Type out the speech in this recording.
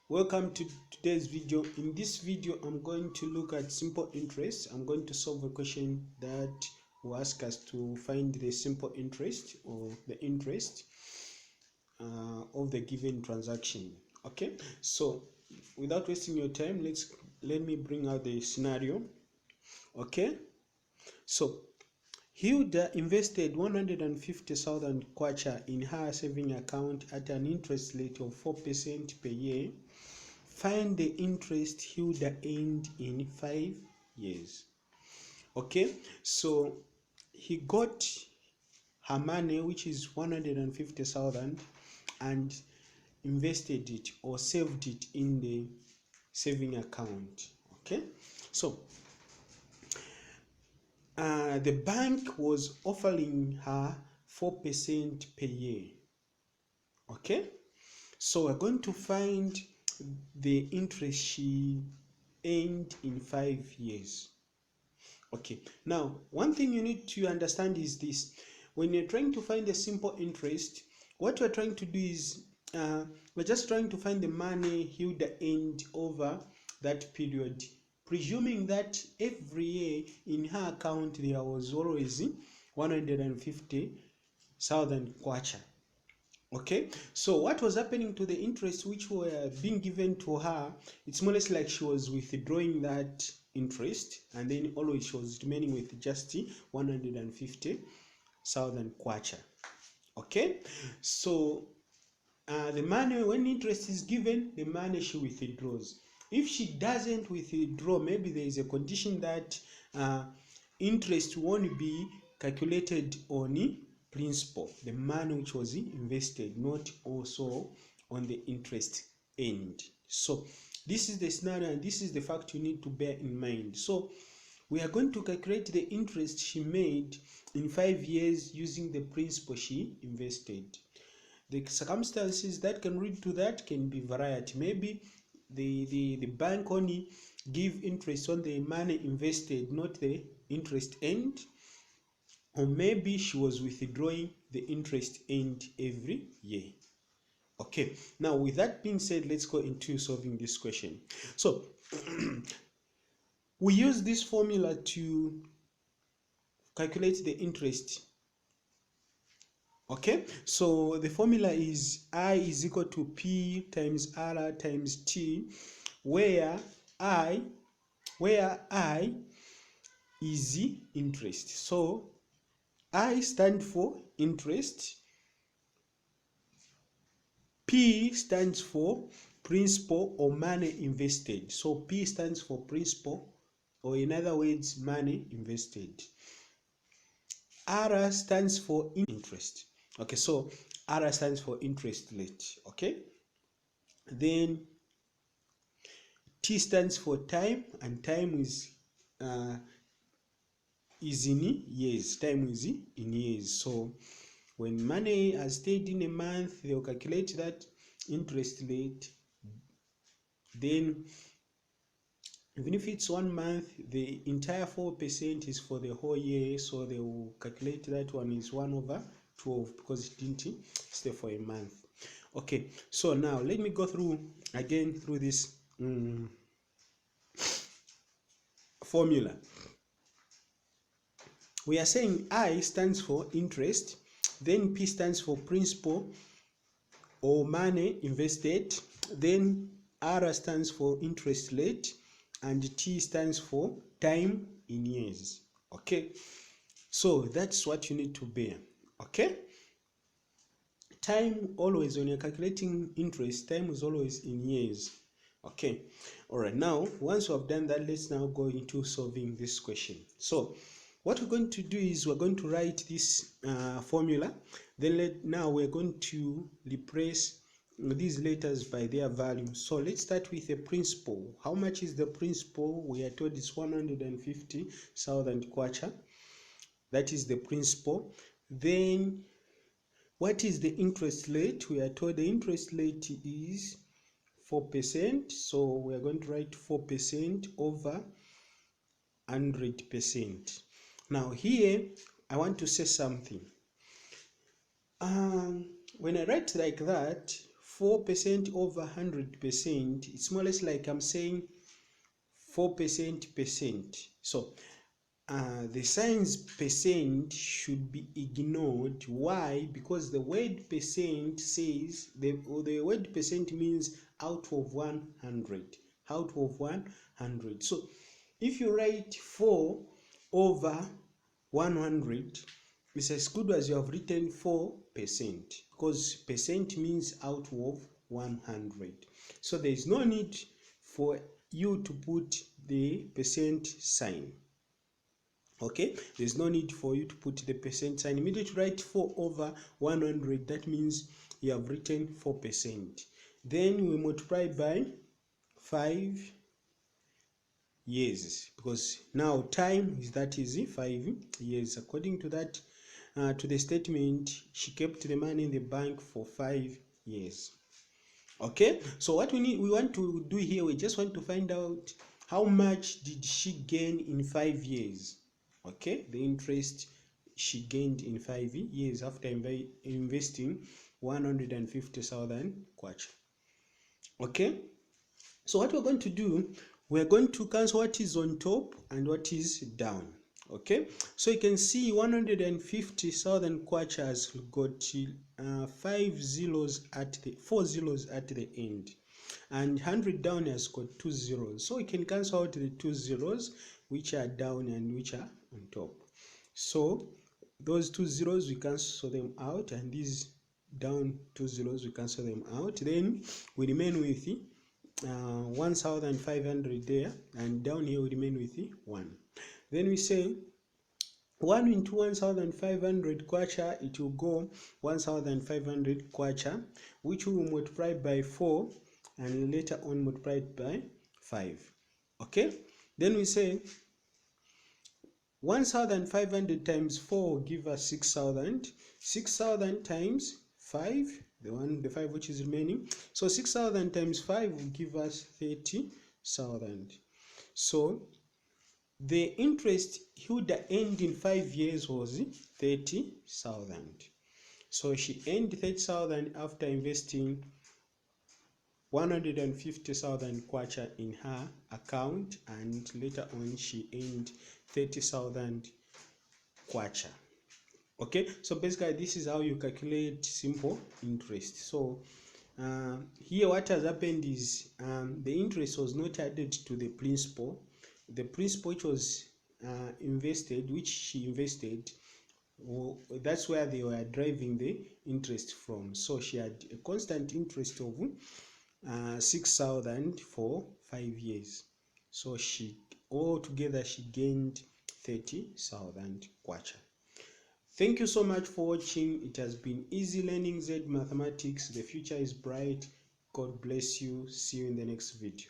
Welcome to today's video. In this video, I'm going to look at simple interest. I'm going to solve a question that will ask us to find the simple interest or the interest of the given transaction. Okay, so without wasting your time, let me bring out the scenario. Okay, so Hilda invested 150,000 kwacha in her saving account at an interest rate of 4% per year. Find the interest Hilda earned in 5 years. Okay, so he got her money, which is 150,000, and invested it or saved it in the saving account. Okay, so the bank was offering her 4% per year. Okay, so we're going to find the interest she earned in 5 years. Okay, now one thing you need to understand is this: when you're trying to find a simple interest, what we're trying to do is we're just trying to find the money Hilda earned over that period, presuming that every year in her account there was always 150,000 kwacha. Okay, so what was happening to the interest which were being given to her? It's more or less like she was withdrawing that interest, and then always she was remaining with just 150,000 kwacha. Okay, so the money, when interest is given, the money she withdraws. If she doesn't withdraw, maybe there is a condition that interest won't be calculated on principal, the money which was invested, not also on the interest end. So this is the scenario, and this is the fact you need to bear in mind. So we are going to calculate the interest she made in 5 years using the principal she invested. The circumstances that can lead to that can be variety. Maybe the bank only give interest on the money invested, not the interest earned. Or maybe she was withdrawing the interest earned every year. Okay, now with that being said, let's go into solving this question. So we use this formula to calculate the interest. Okay, so the formula is I is equal to P times R times T, where I is interest. So I stand for interest, P stands for principal or money invested. So P stands for principal, or in other words, money invested. R stands for interest. Okay, so R stands for interest rate. Okay, then T stands for time, and time is in years. Time is in years. So when money has stayed in a month, they'll calculate that interest rate. Then even if it's 1 month, the entire 4% is for the whole year, so they will calculate that one is 1/12 because it didn't stay for a month. Okay, so now let me go through this formula. We are saying I stands for interest, then P stands for principal or money invested, then R stands for interest rate, and T stands for time in years. Okay, so that's what you need to bear. Okay, time always, when you're calculating interest, time is always in years. Okay, all right, now once we have done that, let's now go into solving this question. So what we're going to do is we're going to write this formula, then now we're going to replace these letters by their value. So let's start with the principal. How much is the principal? We are told it's 150,000 kwacha. That is the principal. Then what is the interest rate? We are told the interest rate is 4%. So we are going to write 4% over 100%. Now here I want to say something. When I write like that, 4% over 100%, it's more or less like I'm saying 4%. So the signs percent should be ignored. Why? Because the word percent says the word percent means out of 100. Out of 100. So if you write 4 over 100, it's as good as you have written 4%, because percent means out of 100. So there is no need for you to put the percent sign. Okay, there's no need for you to put the percent sign. Immediately write 4 over 100. That means you have written 4%. Then we multiply by 5 years, because now time is 5 years. According to that, to the statement, she kept the money in the bank for 5 years. Okay, so what we want to do here, we just want to find out how much did she gain in 5 years. Okay, the interest she gained in 5 years after investing 150,000 kwacha. Okay, so what we're going to do, we're going to cancel what is on top and what is down. Okay, so you can see 150,000 kwacha has got 4 zeros at the end, and 100 down has got 2 zeros. So we can cancel out the 2 zeros which are down and which are on top. So those 2 zeros we cancel them out, and these down 2 zeros we cancel them out. Then we remain with 1,500 there, and down here we remain with 1. Then we say 1 into 1,500 kwacha, it will go 1,500 kwacha, which we will multiply by 4 and later on multiplied by 5. Okay, then we say 1,500 times 4 will give us 6,000. 6,000 times 5, the 5 which is remaining. So 6,000 times 5 will give us 30,000. So the interest he would end in 5 years was 30,000. So she earned 30,000 after investing 150,000 kwacha in her account, and later on she earned 30,000 kwacha. Okay, so basically this is how you calculate simple interest. So here what has happened is the interest was not added to the principal. The principal which was which she invested, that's where they were driving the interest from. So she had a constant interest of 6,000 for 5 years. So altogether she gained 30,000 kwacha. Thank you so much for watching. It has been easy learning Z Mathematics. The future is bright. God bless you. See you in the next video.